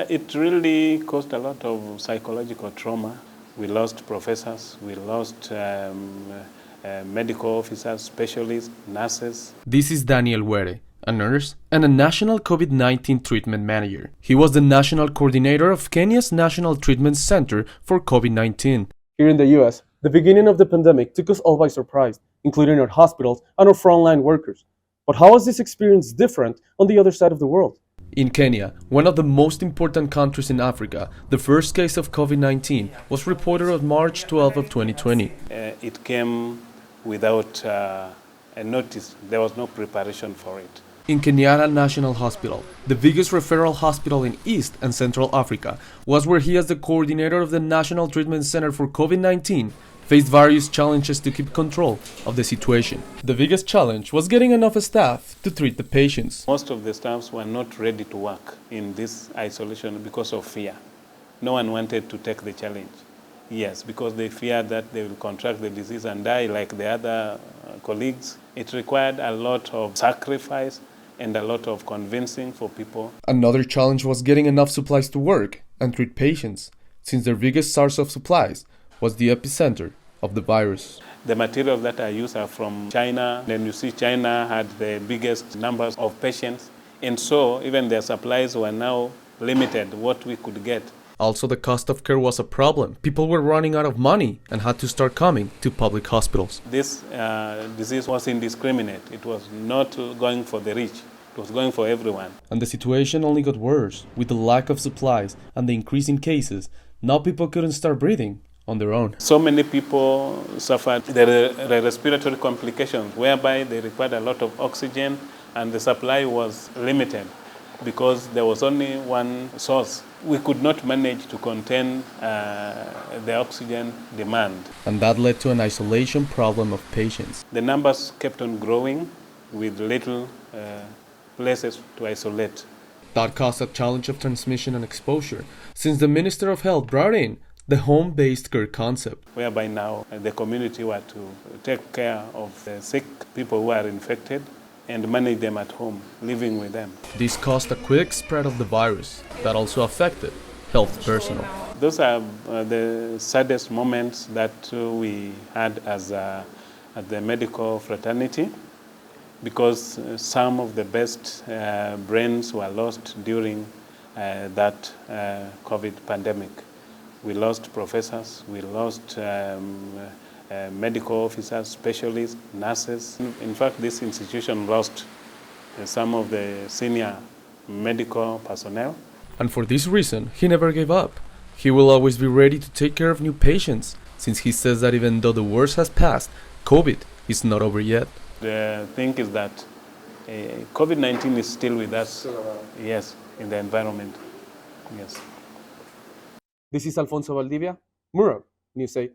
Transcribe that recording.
It really caused a lot of psychological trauma. We lost professors, we lost medical officers, specialists, nurses. This is Daniel Were, a nurse and a national COVID-19 treatment manager. He was the national coordinator of Kenya's National Treatment Center for COVID-19. Here in the US, the beginning of the pandemic took us all by surprise, including our hospitals and our frontline workers. But how is this experience different on the other side of the world? In Kenya, one of the most important countries in Africa, the first case of COVID-19 was reported on March 12 of 2020. It came without a notice. There was no preparation for it. In Kenyatta National Hospital, the biggest referral hospital in East and Central Africa, was where he, as the coordinator of the National Treatment Center for COVID-19, faced various challenges to keep control of the situation. The biggest challenge was getting enough staff to treat the patients. Most of the staffs were not ready to work in this isolation because of fear. No one wanted to take the challenge. Yes, because they feared that they will contract the disease and die like the other colleagues. It required a lot of sacrifice and a lot of convincing for people. Another challenge was getting enough supplies to work and treat patients, since their biggest source of supplies was the epicenter of the virus. The materials that are used are from China. Then you see China had the biggest numbers of patients. And so even their supplies were now limited, what we could get. Also, the cost of care was a problem. People were running out of money and had to start coming to public hospitals. This disease was indiscriminate. It was not going for the rich. It was going for everyone. And the situation only got worse with the lack of supplies and the increase in cases. Now people couldn't start breathing on their own. So many people suffered the respiratory complications whereby they required a lot of oxygen and the supply was limited because there was only one source. We could not manage to contain the oxygen demand. And that led to an isolation problem of patients. The numbers kept on growing with little places to isolate. That caused a challenge of transmission and exposure, since the Minister of Health brought in the home-based care concept. Whereby now the community were to take care of the sick people who are infected and manage them at home, living with them. This caused a quick spread of the virus that also affected health personnel. Those are the saddest moments that we had as the medical fraternity, because some of the best brains were lost during that COVID pandemic. We lost professors, we lost medical officers, specialists, nurses. In fact, this institution lost some of the senior medical personnel. And for this reason, he never gave up. He will always be ready to take care of new patients, since he says that even though the worst has passed, COVID is not over yet. The thing is that COVID-19 is still with us. Yes, in the environment. Yes. This is Alfonso Valdivia, Mural, News 8.